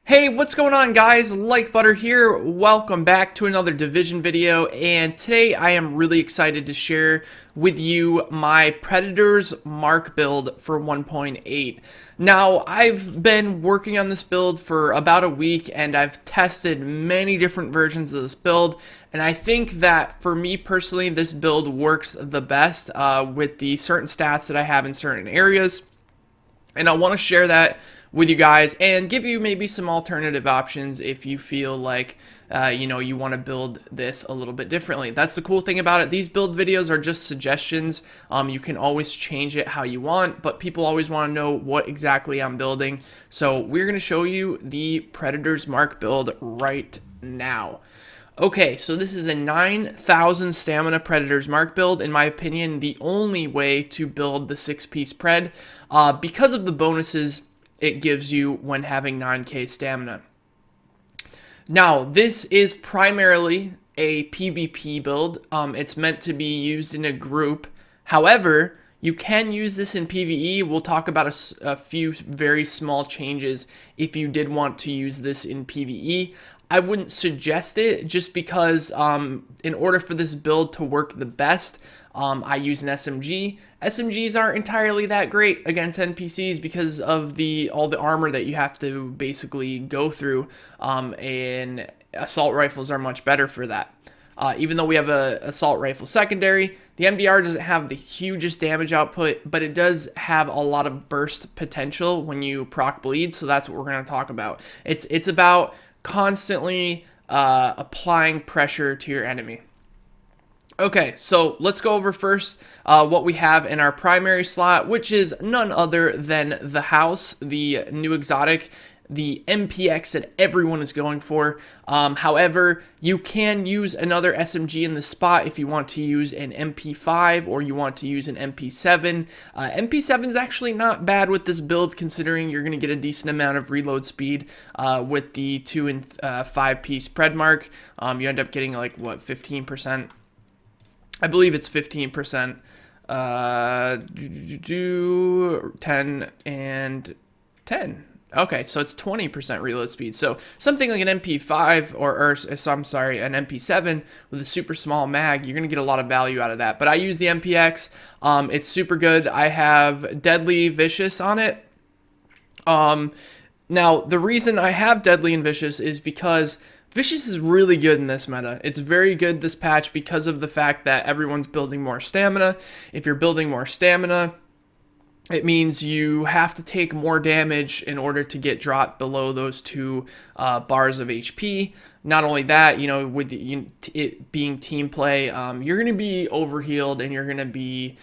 Hey, what's going on, guys? Like Butter here. Welcome back to another Division video, and today I am really excited to share with you my Predator's Mark build for 1.8. Now, I've been working on this build for about a week, and I've tested many different versions of this build, and I think that for me personally, this build works the best with the certain stats that I have in certain areas, and I want to share that with you guys and give you maybe some alternative options if you feel like you want to build this a little bit differently. That's the cool thing about it. These build videos are just suggestions. You can always change it how you want, but people always want to know what exactly I'm building. So we're going to show you the Predator's Mark build right now. Okay, so this is a 9,000 stamina Predator's Mark build. In my opinion, the only way to build the 6-piece Pred because of the bonuses it gives you when having 9k stamina. Now, this is primarily a PvP build. It's meant to be used in a group. However, you can use this in PvE. We'll talk about a few very small changes if you did want to use this in PvE. I wouldn't suggest it just because in order for this build to work the best, I use an SMG. SMGs aren't entirely that great against NPCs because of all the armor that you have to basically go through, and assault rifles are much better for that. Even though we have a assault rifle secondary, the MDR doesn't have the hugest damage output, but it does have a lot of burst potential when you proc bleed, so that's what we're going to talk about. It's about constantly applying pressure to your enemy. Okay, so let's go over first what we have in our primary slot, which is none other than the house, the new exotic, the MPX that everyone is going for. However, you can use another SMG in the spot if you want to use an MP5 or you want to use an MP7. MP7 is actually not bad with this build, considering you're going to get a decent amount of reload speed with the 2 and 5 piece Pred Mark. You end up getting like, what, 15%? I believe it's 15%. 10 and 10. Okay, so it's 20% reload speed. So something like an MP5 I'm sorry, an MP7 with a super small mag, you're going to get a lot of value out of that. But I use the MPX. It's super good. I have Deadly Vicious on it. Now, the reason I have Deadly and Vicious is because Vicious is really good in this meta. It's very good this patch because of the fact that everyone's building more stamina. If you're building more stamina, it means you have to take more damage in order to get dropped below those 2 bars of HP. Not only that, with it being team play, you're going to be overhealed and you're going to be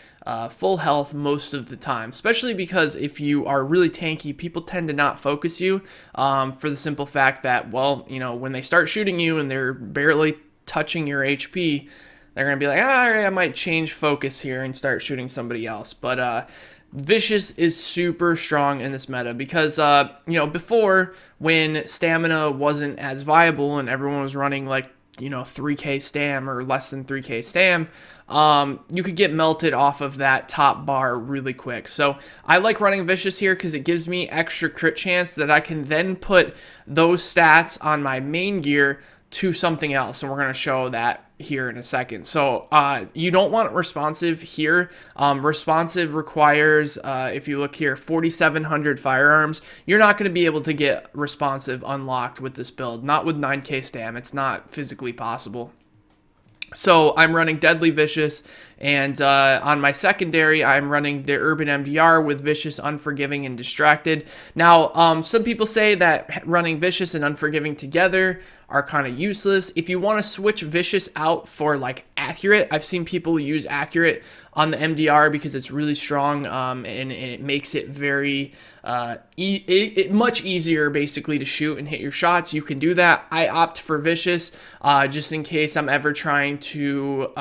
full health most of the time. Especially because if you are really tanky, people tend to not focus you for the simple fact that, well, when they start shooting you and they're barely touching your HP, they're going to be like, all right, I might change focus here and start shooting somebody else. But Vicious is super strong in this meta because, before, when stamina wasn't as viable and everyone was running like, 3k stam or less than 3k stam, you could get melted off of that top bar really quick. So I like running Vicious here because it gives me extra crit chance that I can then put those stats on my main gear to something else, and we're going to show that here in a second. So you don't want responsive here. Responsive requires, if you look here, 4,700 firearms. You're not going to be able to get responsive unlocked with this build. Not with 9k stam. It's not physically possible. So I'm running Deadly Vicious, and on my secondary, I'm running the Urban MDR with Vicious, Unforgiving, and Distracted. Now, some people say that running Vicious and Unforgiving together are kind of useless. If you want to switch Vicious out for like Accurate, I've seen people use Accurate on the MDR because it's really strong, and it makes it very much easier basically to shoot and hit your shots. You can do that. I opt for Vicious just in case I'm ever trying to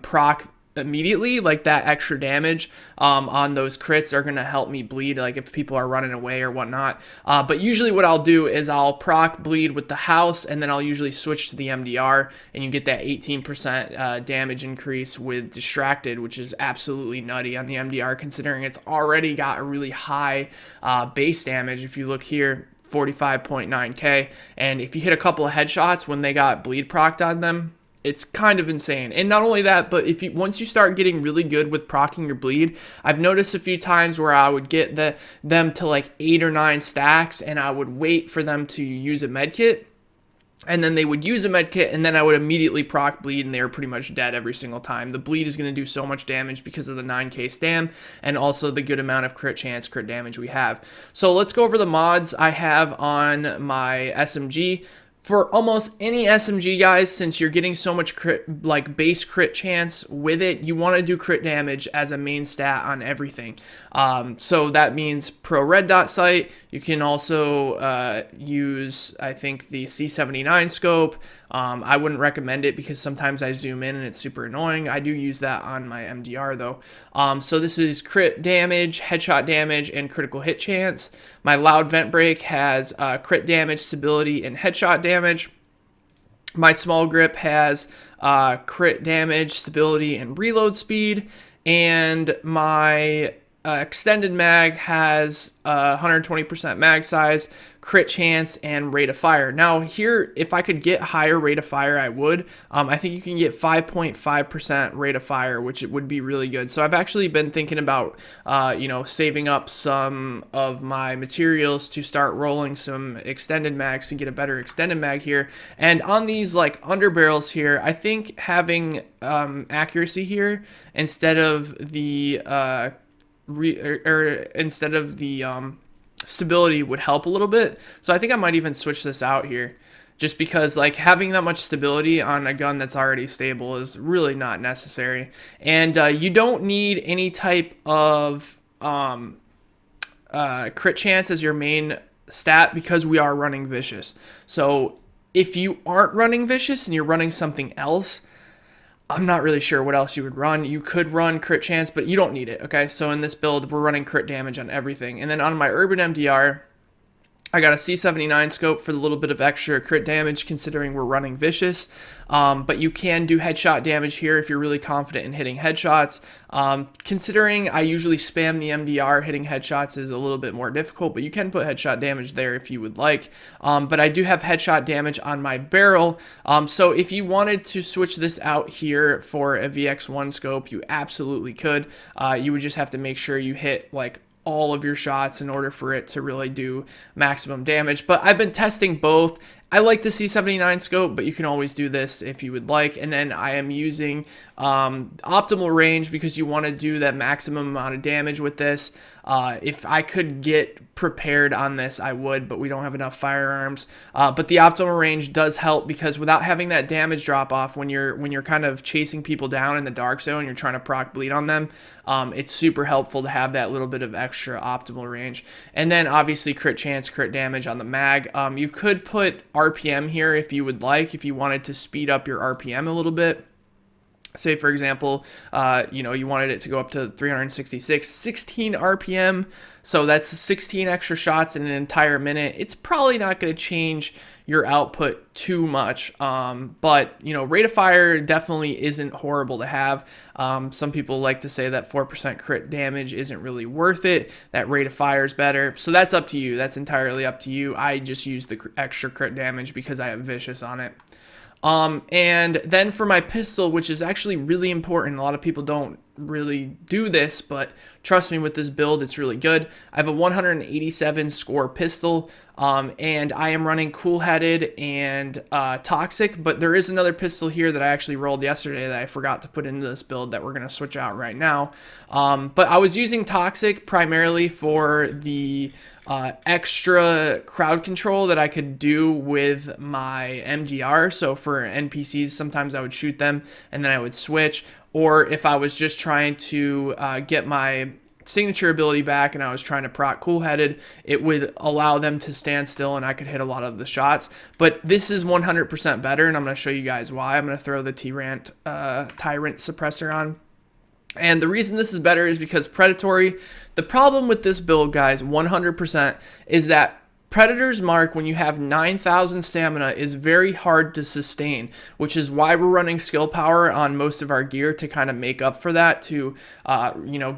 proc immediately, like that extra damage on those crits are going to help me bleed, like if people are running away or whatnot. But usually what I'll do is I'll proc bleed with the house, and then I'll usually switch to the MDR, and you get that 18% damage increase with Distracted, which is absolutely nutty on the MDR considering it's already got a really high base damage. If you look here, 45.9k, and if you hit a couple of headshots when they got bleed procced on them, it's kind of insane. And not only that, but if you once you start getting really good with proccing your bleed, I've noticed a few times where I would get them to like 8 or 9 stacks, and I would wait for them to use a med kit, and then they would use a med kit, and then I would immediately proc bleed, and they were pretty much dead every single time. The bleed is going to do so much damage because of the 9k stam, and also the good amount of crit chance, crit damage we have. So let's go over the mods I have on my SMG. For almost any SMG, guys, since you're getting so much crit, like base crit chance with it, you want to do crit damage as a main stat on everything. So that means pro red dot sight. You can also use, I think, the C79 scope. I wouldn't recommend it because sometimes I zoom in and it's super annoying. I do use that on my MDR though. So this is crit damage, headshot damage, and critical hit chance. My loud vent break has crit damage, stability, and headshot damage. My small grip has crit damage, stability, and reload speed. And my extended mag has 120% mag size, crit chance, and rate of fire. Now here, if I could get higher rate of fire, I would. I think you can get 5.5% rate of fire, which it would be really good. So I've actually been thinking about, saving up some of my materials to start rolling some extended mags to get a better extended mag here. And on these like underbarrels here, I think having accuracy here instead of the stability would help a little bit. So I think I might even switch this out here, just because like having that much stability on a gun that's already stable is really not necessary. And you don't need any type of crit chance as your main stat because we are running vicious. So if you aren't running vicious and you're running something else, I'm not really sure what else you would run. You could run crit chance, but you don't need it, okay? So in this build, we're running crit damage on everything. And then on my urban MDR, I got a C79 scope for a little bit of extra crit damage considering we're running vicious. But you can do headshot damage here if you're really confident in hitting headshots. Considering I usually spam the MDR, hitting headshots is a little bit more difficult, but you can put headshot damage there if you would like. But I do have headshot damage on my barrel. So if you wanted to switch this out here for a VX1 scope, you absolutely could. You would just have to make sure you hit like all of your shots in order for it to really do maximum damage. But I've been testing both. I like the C79 scope, but you can always do this if you would like. And then I am using optimal range because you want to do that maximum amount of damage with this. If I could get prepared on this, I would, but we don't have enough firearms. But the optimal range does help because without having that damage drop off when you're kind of chasing people down in the dark zone, you're trying to proc bleed on them. It's super helpful to have that little bit of extra optimal range. And then obviously crit chance, crit damage on the mag. You could put RPM here if you would like, if you wanted to speed up your RPM a little bit. Say, for example, you wanted it to go up to 366, 16 RPM. So that's 16 extra shots in an entire minute. It's probably not going to change your output too much. But, rate of fire definitely isn't horrible to have. Some people like to say that 4% crit damage isn't really worth it. That rate of fire is better. So that's up to you. That's entirely up to you. I just use the extra crit damage because I have vicious on it. And then for my pistol, which is actually really important, a lot of people don't really do this, but trust me, with this build, it's really good. I have a 187 score pistol, and I am running cool-headed and toxic, but there is another pistol here that I actually rolled yesterday that I forgot to put into this build that we're going to switch out right now. But I was using toxic primarily for the extra crowd control that I could do with my MDR. So for NPCs, sometimes I would shoot them and then I would switch. Or if I was just trying to get my signature ability back and I was trying to proc cool-headed, it would allow them to stand still and I could hit a lot of the shots. But this is 100% better, and I'm going to show you guys why. I'm going to throw the Tyrant suppressor on. And the reason this is better is because predatory. The problem with this build, guys, 100%, is that Predator's Mark, when you have 9,000 stamina, is very hard to sustain, which is why we're running skill power on most of our gear to kind of make up for that, to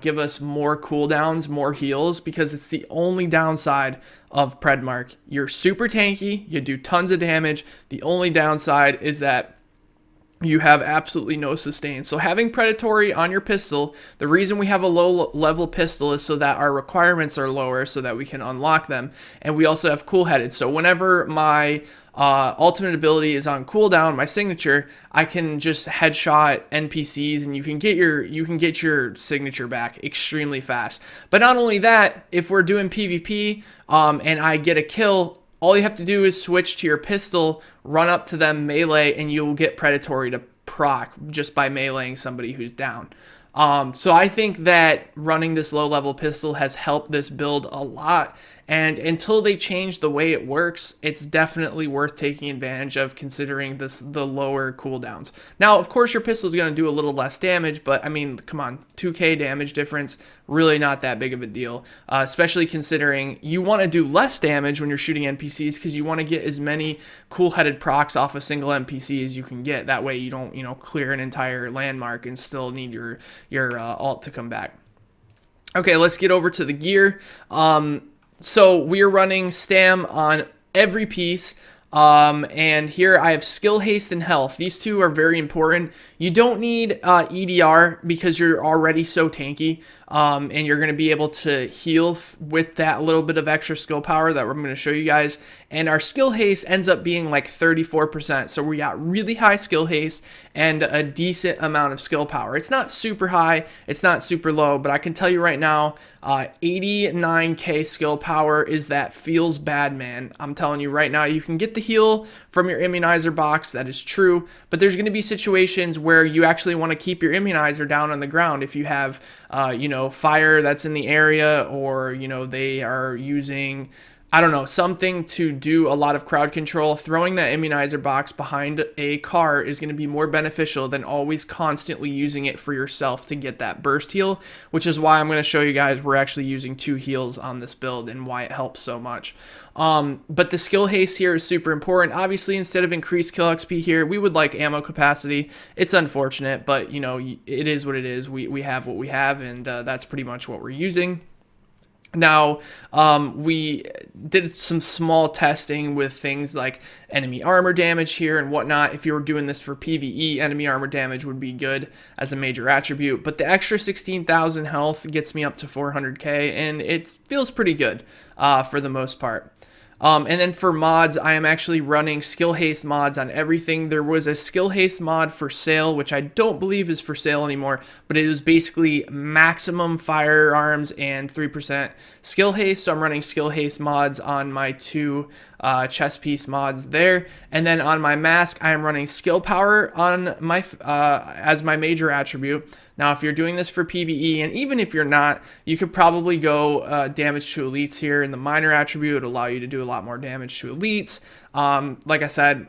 give us more cooldowns, more heals, because it's the only downside of Pred Mark. You're super tanky, you do tons of damage. The only downside is that you have absolutely no sustain. So having predatory on your pistol, the reason we have a low level pistol is so that our requirements are lower so that we can unlock them. And we also have cool headed. So whenever my ultimate ability is on cooldown, my signature, I can just headshot NPCs and you can get your signature back extremely fast. But not only that, if we're doing PvP and I get a kill, all you have to do is switch to your pistol, run up to them, melee, and you'll get predatory to proc just by meleeing somebody who's down. So I think that running this low level pistol has helped this build a lot. And until they change the way it works, it's definitely worth taking advantage of, considering the lower cooldowns. Now, of course, your pistol is going to do a little less damage, but I mean, come on, 2k damage difference, really not that big of a deal, especially considering you want to do less damage when you're shooting NPCs because you want to get as many cool-headed procs off a single NPC as you can get. That way you don't, clear an entire landmark and still need your ult to come back. Okay, let's get over to the gear. So we're running stam on every piece. And here I have skill, haste, and health. These two are very important. You don't need EDR because you're already so tanky, and you're going to be able to heal with that little bit of extra skill power that we're going to show you guys. And our skill haste ends up being like 34%. So we got really high skill haste and a decent amount of skill power. It's not super high, it's not super low, but I can tell you right now, 89k skill power is that feels bad, man. I'm telling you right now, you can get the heal from your immunizer box, that is true, but there's going to be situations where you actually want to keep your immunizer down on the ground if you have fire that's in the area, or they are using, I don't know, something to do a lot of crowd control. Throwing that immunizer box behind a car is going to be more beneficial than always constantly using it for yourself to get that burst heal, which is why I'm going to show you guys we're actually using 2 heals on this build and why it helps so much. But the skill haste here is super important. Obviously, instead of increased kill XP here, we would like ammo capacity. It's unfortunate, but it is what it is. We have what we have, and that's pretty much what we're using. Now, we did some small testing with things like enemy armor damage here and whatnot. If you were doing this for PvE, enemy armor damage would be good as a major attribute, but the extra 16,000 health gets me up to 400k, and it feels pretty good for the most part. And then for mods, I am actually running skill haste mods on everything. There was a skill haste mod for sale, which I don't believe is for sale anymore, but it was basically maximum firearms and 3% skill haste. So I'm running skill haste mods on my 2 chest piece mods there. And then on my mask, I am running skill power on my as my major attribute. Now, if you're doing this for PvE, and even if you're not, you could probably go damage to elites here in the minor attribute. It'll allow you to do a lot more damage to elites. Like I said,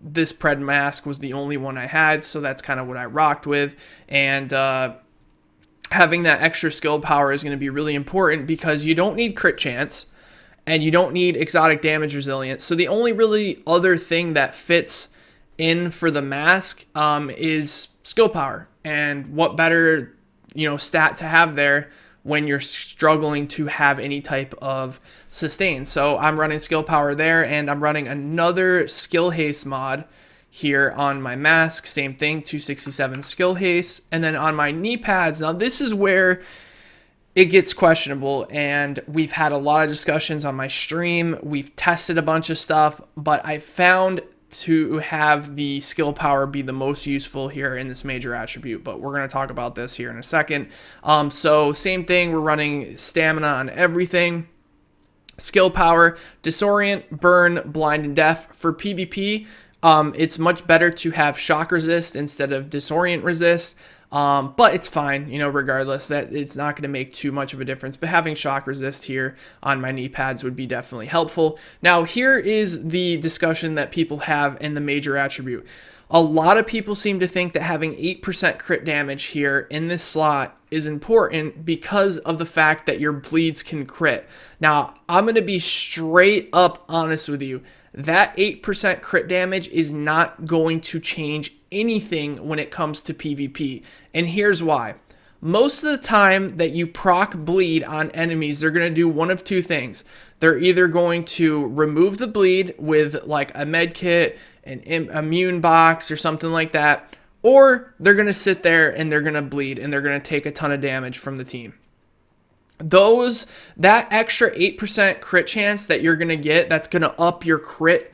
this Pred mask was the only one I had, so that's kind of what I rocked with. And having that extra skill power is going to be really important because you don't need crit chance and you don't need exotic damage resilience. So the only really other thing that fits in for the mask is skill power. And what better, stat to have there when you're struggling to have any type of sustain. So I'm running skill power there, and I'm running another skill haste mod here on my mask. Same thing, 267 skill haste. And then on my knee pads, now this is where it gets questionable, and we've had a lot of discussions on my stream. We've tested a bunch of stuff, but I found to have the skill power be the most useful here in this major attribute, but we're going to talk about this here in a second. So same thing, we're running stamina on everything. Skill power, disorient, burn, blind, and deaf. For PvP, it's much better to have shock resist instead of disorient resist. But it's fine, regardless, that it's not going to make too much of a difference. But having shock resist here on my knee pads would be definitely helpful. Now, here is the discussion that people have in the major attribute. A lot of people seem to think that having 8% crit damage here in this slot is important because of the fact that your bleeds can crit. Now, I'm going to be straight up honest with you. That 8% crit damage is not going to change anything when it comes to PvP. And here's why. Most of the time that you proc bleed on enemies, they're going to do one of two things. They're either going to remove the bleed with like a med kit, an immune box, or something like that, or they're going to sit there and they're going to bleed and they're going to take a ton of damage from the team. That extra 8% crit chance that you're going to get, that's going to up your crit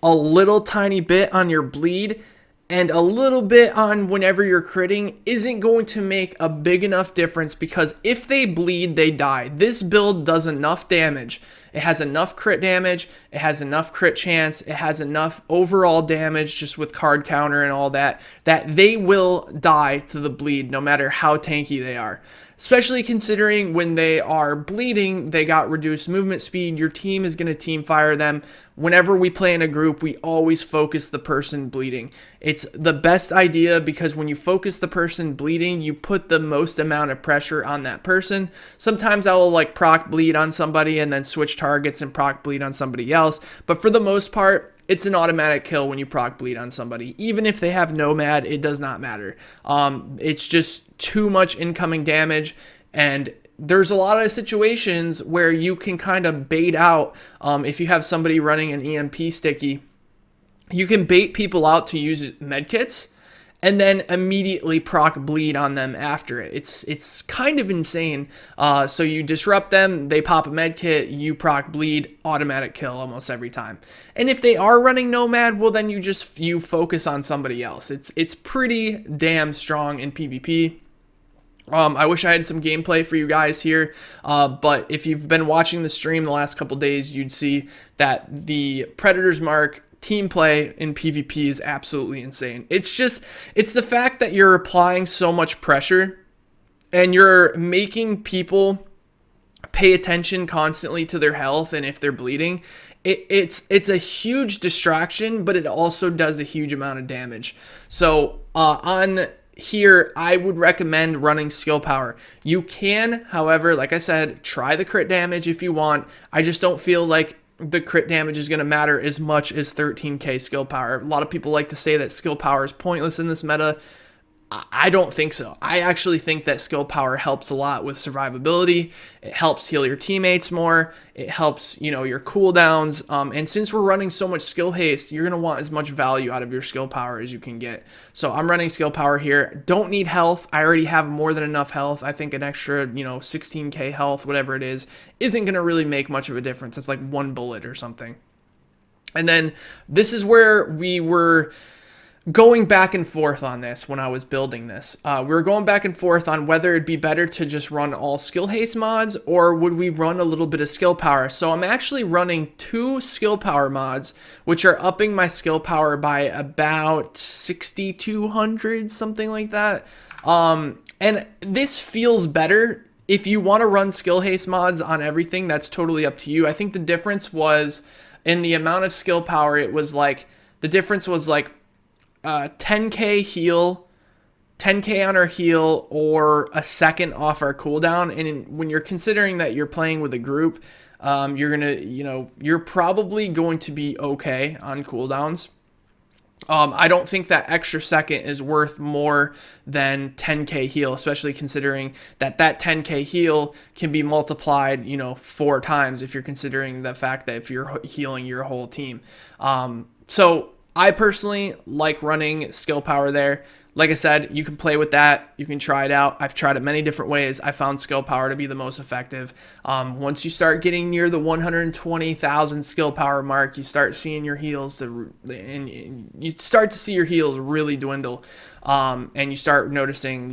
a little tiny bit on your bleed and a little bit on whenever you're critting, isn't going to make a big enough difference, because if they bleed, they die. This build does enough damage. It has enough crit damage. It has enough crit chance. It has enough overall damage just with card counter and all that, that they will die to the bleed no matter how tanky they are. Especially considering when they are bleeding, they got reduced movement speed. Your team is going to team fire them. Whenever we play in a group, we always focus the person bleeding. It's the best idea because when you focus the person bleeding, you put the most amount of pressure on that person. Sometimes I will like proc bleed on somebody and then switch targets and proc bleed on somebody else. But for the most part, it's an automatic kill when you proc bleed on somebody. Even if they have nomad, it does not matter. It's just too much incoming damage, and there's a lot of situations where you can kind of bait out. If you have somebody running an EMP sticky, you can bait people out to use medkits and then immediately proc bleed on them after it. It's kind of insane. So you disrupt them, they pop a med kit, you proc bleed, automatic kill almost every time. And if they are running nomad, well then you focus on somebody else. It's pretty damn strong in PvP. I wish I had some gameplay for you guys here, but if you've been watching the stream the last couple days, you'd see that the Predator's Mark team play in PvP is absolutely insane. It's the fact that you're applying so much pressure and you're making people pay attention constantly to their health and if they're bleeding. It's a huge distraction, but it also does a huge amount of damage. So on here, I would recommend running skill power. You can, however, like I said, try the crit damage if you want. I just don't feel like the crit damage is going to matter as much as 13k skill power. A lot of people like to say that skill power is pointless in this meta. I don't think so. I actually think that skill power helps a lot with survivability. It helps heal your teammates more. It helps, your cooldowns. And since we're running so much skill haste, you're going to want as much value out of your skill power as you can get. So I'm running skill power here. Don't need health. I already have more than enough health. I think an extra, 16k health, whatever it is, isn't going to really make much of a difference. It's like one bullet or something. And then this is where we were going back and forth on this when I was building this. We were going back and forth on whether it'd be better to just run all skill haste mods or would we run a little bit of skill power. So I'm actually running 2 skill power mods, which are upping my skill power by about 6,200, something like that. And this feels better. If you want to run skill haste mods on everything, that's totally up to you. I think the difference was in the amount of skill power. It was like, the difference was like 10k heal, 10k on our heal, or a second off our cooldown. And when you're considering that you're playing with a group, you're probably going to be okay on cooldowns. I don't think that extra second is worth more than 10k heal, especially considering that 10k heal can be multiplied, 4 times if you're considering the fact that if you're healing your whole team. So I personally like running skill power there. Like I said, you can play with that. You can try it out. I've tried it many different ways. I found skill power to be the most effective. Once you start getting near the 120,000 skill power mark, you start seeing your heals and you start to see your heals really dwindle. And you start noticing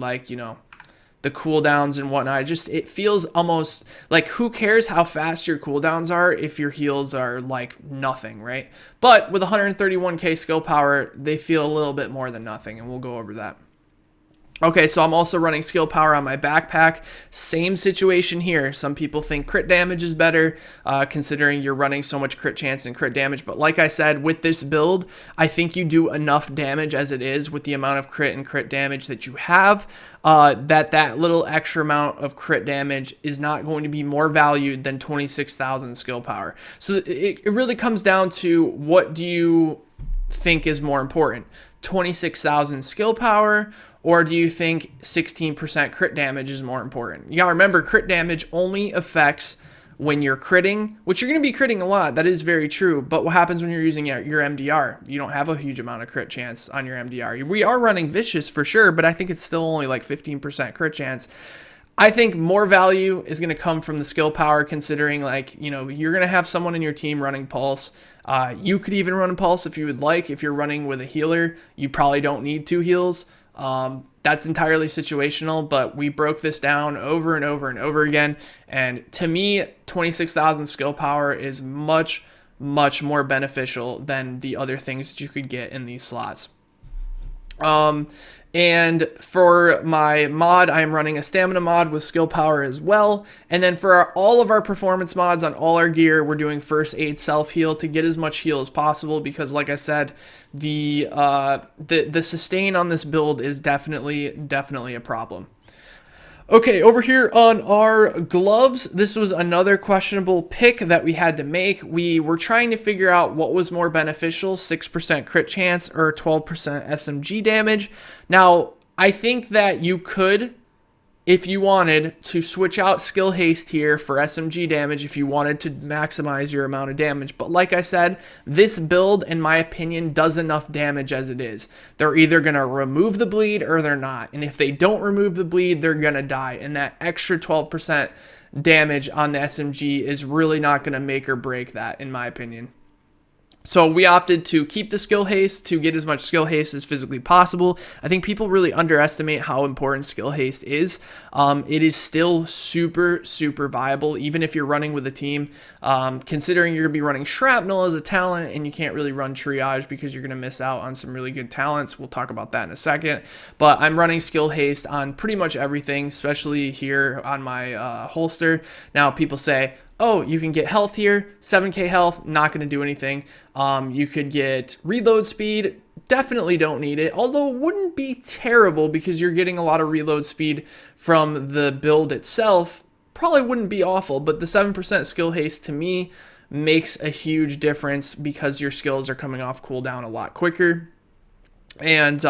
the cooldowns and whatnot. It feels almost like, who cares how fast your cooldowns are if your heals are like nothing, right? But with 131k skill power, they feel a little bit more than nothing, and we'll go over that. Okay, so I'm also running skill power on my backpack. Same situation here. Some people think crit damage is better, considering you're running so much crit chance and crit damage. But like I said, with this build, I think you do enough damage as it is with the amount of crit and crit damage that you have, that little extra amount of crit damage is not going to be more valued than 26,000 skill power. So it really comes down to, what do you think is more important? 26,000 skill power, or do you think 16% crit damage is more important? You gotta remember, crit damage only affects when you're critting, which you're going to be critting a lot. That is very true. But what happens when you're using your MDR? You don't have a huge amount of crit chance on your MDR. We are running Vicious for sure, but I think it's still only like 15% crit chance. I think more value is going to come from the skill power, considering, like, you know, you're going to have someone in your team running Pulse. You could even run Pulse if you would like. If you're running with a healer, you probably don't need 2 heals. That's entirely situational, but we broke this down over and over and over again. And to me, 26,000 skill power is much, much more beneficial than the other things that you could get in these slots. And for my mod, I am running a stamina mod with skill power as well. And then for all of our performance mods on all our gear, we're doing first aid self heal to get as much heal as possible, because like I said, the sustain on this build is definitely a problem. Okay, over here on our gloves, this was another questionable pick that we had to make. We were trying to figure out what was more beneficial, 6% crit chance or 12% SMG damage. Now, I think that you could, if you wanted to, switch out skill haste here for SMG damage if you wanted to maximize your amount of damage. But like I said, this build, in my opinion, does enough damage as it is. They're either going to remove the bleed or they're not. And if they don't remove the bleed, they're going to die. And that extra 12% damage on the SMG is really not going to make or break that, in my opinion. So we opted to keep the skill haste to get as much skill haste as physically possible. I think people really underestimate how important skill haste is. It is still super, super viable, even if you're running with a team. Considering you're going to be running shrapnel as a talent, and you can't really run triage because you're going to miss out on some really good talents. We'll talk about that in a second. But I'm running skill haste on pretty much everything, especially here on my holster. Now people say, oh, you can get health here, 7k health, not going to do anything. You could get reload speed, definitely don't need it, although it wouldn't be terrible because you're getting a lot of reload speed from the build itself. Probably wouldn't be awful, but the 7% skill haste to me makes a huge difference because your skills are coming off cooldown a lot quicker. And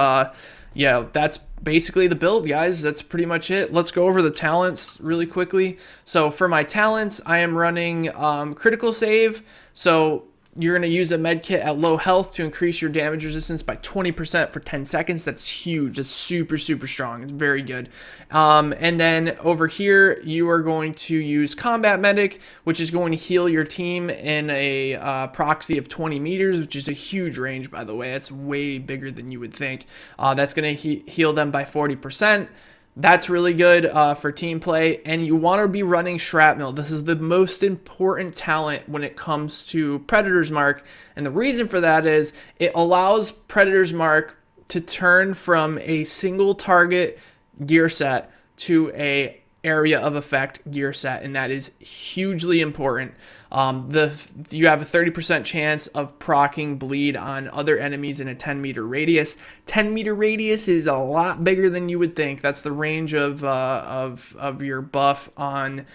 yeah, that's basically the build, guys. That's pretty much it. Let's go over the talents really quickly. So for my talents, I am running critical save. So you're going to use a med kit at low health to increase your damage resistance by 20% for 10 seconds. That's huge. That's super, super strong. It's very good. And then over here, you are going to use combat medic, which is going to heal your team in a proxy of 20 meters, which is a huge range, by the way. That's way bigger than you would think. That's going to heal them by 40%. That's really good for team play, and you want to be running Shrapnel. This is the most important talent when it comes to Predator's Mark, and the reason for that is it allows Predator's Mark to turn from a single target gear set to a area of effect gear set, and that is hugely important. You have a 30% chance of proccing bleed on other enemies in a 10-meter radius. 10-meter radius is a lot bigger than you would think. That's the range of your buff on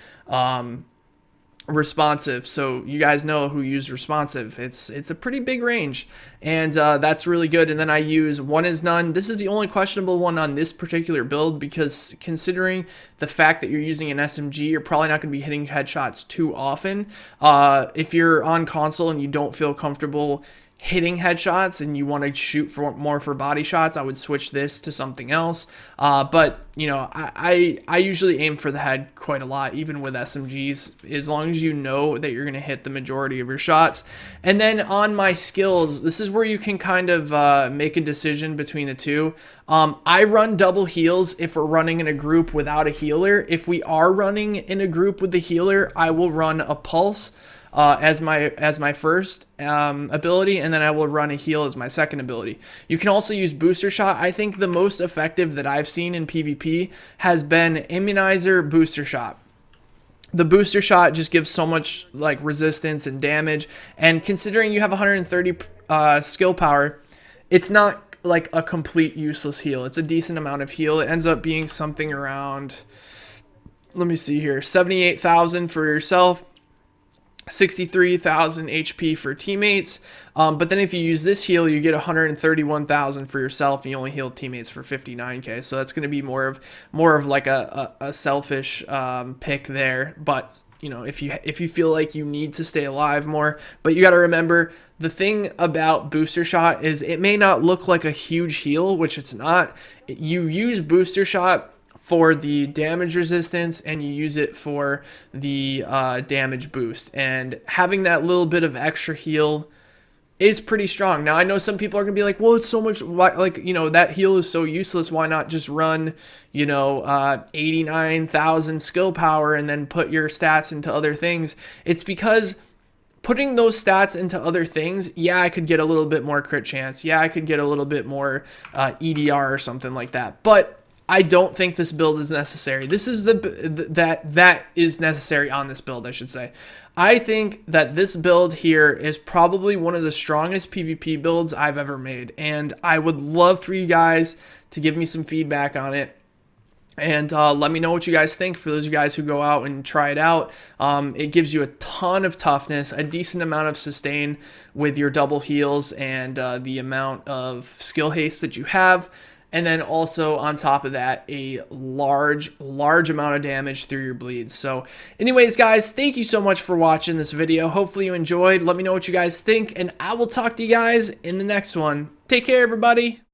responsive. So you guys know who used responsive. It's a pretty big range, and that's really good. And then I use one is none. This is the only questionable one on this particular build, because considering the fact that you're using an SMG, you're probably not going to be hitting headshots too often. If you're on console and you don't feel comfortable hitting headshots and you want to shoot more for body shots, I would switch this to something else. But you know, I usually aim for the head quite a lot, even with SMGs, as long as you know that you're going to hit the majority of your shots. And then on my skills, this is where you can kind of make a decision between the two. I run double heals if we're running in a group without a healer. If we are running in a group with the healer, I will run a pulse. as my first ability, and then I will run a heal as my second ability. You can also use booster shot. I think the most effective that I've seen in PvP has been immunizer booster shot. The booster shot just gives so much like resistance and damage, and considering you have 130 skill power, it's not like a complete useless heal. It's a decent amount of heal. It ends up being something around, let me see here, 78,000 for yourself, 63,000 HP for teammates. But then if you use this heal, you get 131,000 for yourself, and you only heal teammates for 59k. So that's going to be more of like a selfish pick there. But you know, if you feel like you need to stay alive more, but you got to remember the thing about booster shot is it may not look like a huge heal, which it's not. You use booster shot for the damage resistance, and you use it for the damage boost, and having that little bit of extra heal is pretty strong. Now I know some people are gonna be like, well, it's so much, like, you know, that heal is so useless, why not just run, you know, 89,000 skill power and then put your stats into other things? It's because putting those stats into other things, yeah, I could get a little bit more crit chance, yeah, I could get a little bit more EDR or something like that, but I don't think this build is necessary. This is that is necessary on this build, I should say. I think that this build here is probably one of the strongest PvP builds I've ever made, and I would love for you guys to give me some feedback on it. And let me know what you guys think. For those of you guys who go out and try it out, it gives you a ton of toughness, a decent amount of sustain with your double heals, and the amount of skill haste that you have. And then also on top of that, a large amount of damage through your bleeds. So anyways, guys, thank you so much for watching this video. Hopefully you enjoyed. Let me know what you guys think, and I will talk to you guys in the next one. Take care, everybody.